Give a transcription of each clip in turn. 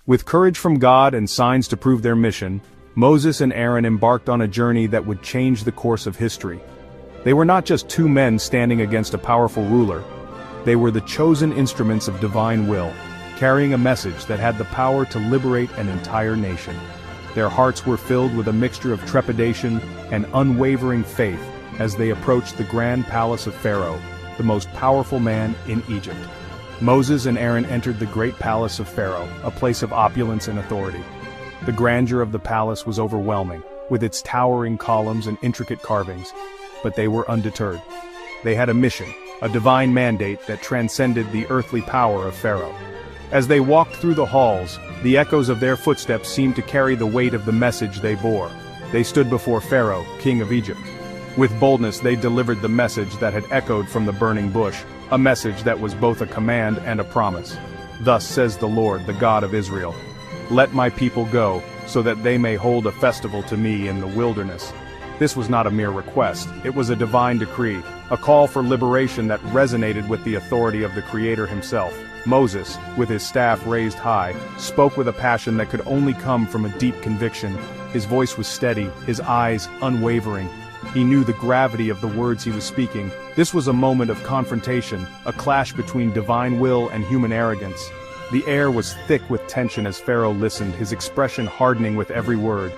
With courage from God and signs to prove their mission, Moses and Aaron embarked on a journey that would change the course of history. They were not just two men standing against a powerful ruler. They were the chosen instruments of divine will, carrying a message that had the power to liberate an entire nation. Their hearts were filled with a mixture of trepidation and unwavering faith as they approached the grand palace of Pharaoh, the most powerful man in Egypt. Moses and Aaron entered the great palace of Pharaoh, a place of opulence and authority. The grandeur of the palace was overwhelming, with its towering columns and intricate carvings, but they were undeterred. They had a mission, a divine mandate that transcended the earthly power of Pharaoh. As they walked through the halls, the echoes of their footsteps seemed to carry the weight of the message they bore. They stood before Pharaoh, king of Egypt. With boldness they delivered the message that had echoed from the burning bush, a message that was both a command and a promise. Thus says the Lord, the God of Israel, "Let my people go, so that they may hold a festival to me in the wilderness." This was not a mere request, it was a divine decree, a call for liberation that resonated with the authority of the Creator himself. Moses, with his staff raised high, spoke with a passion that could only come from a deep conviction. His voice was steady, his eyes unwavering. He knew the gravity of the words he was speaking. This was a moment of confrontation, a clash between divine will and human arrogance. The air was thick with tension as Pharaoh listened, his expression hardening with every word.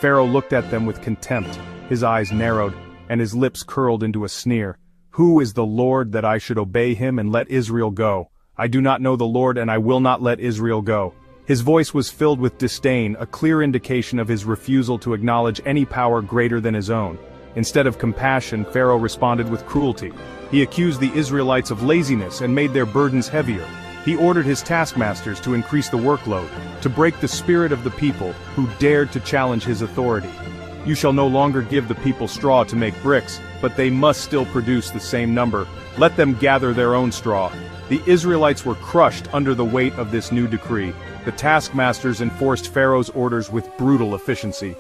Pharaoh looked at them with contempt, his eyes narrowed, and his lips curled into a sneer. "Who is the Lord that I should obey him and let Israel go? I do not know the Lord, and I will not let Israel go." His voice was filled with disdain, a clear indication of his refusal to acknowledge any power greater than his own. Instead of compassion, Pharaoh responded with cruelty. He accused the Israelites of laziness and made their burdens heavier. He ordered his taskmasters to increase the workload, to break the spirit of the people who dared to challenge his authority. "You shall no longer give the people straw to make bricks, but they must still produce the same number. Let them gather their own straw." The Israelites were crushed under the weight of this new decree. The taskmasters enforced Pharaoh's orders with brutal efficiency.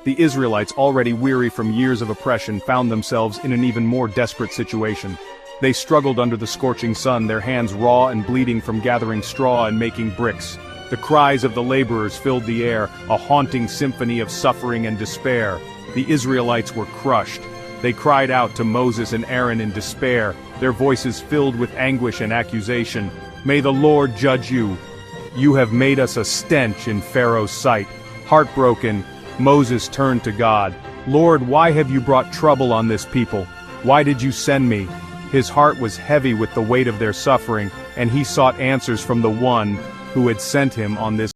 The Israelites, already weary from years of oppression, found themselves in an even more desperate situation. They struggled under the scorching sun, their hands raw and bleeding from gathering straw and making bricks. The cries of the laborers filled the air, a haunting symphony of suffering and despair. The Israelites were crushed. They cried out to Moses and Aaron in despair, their voices filled with anguish and accusation. "May the Lord judge you. You have made us a stench in Pharaoh's sight." Heartbroken, Moses turned to God. "Lord, why have you brought trouble on this people? Why did you send me?" His heart was heavy with the weight of their suffering, and he sought answers from the one who had sent him on this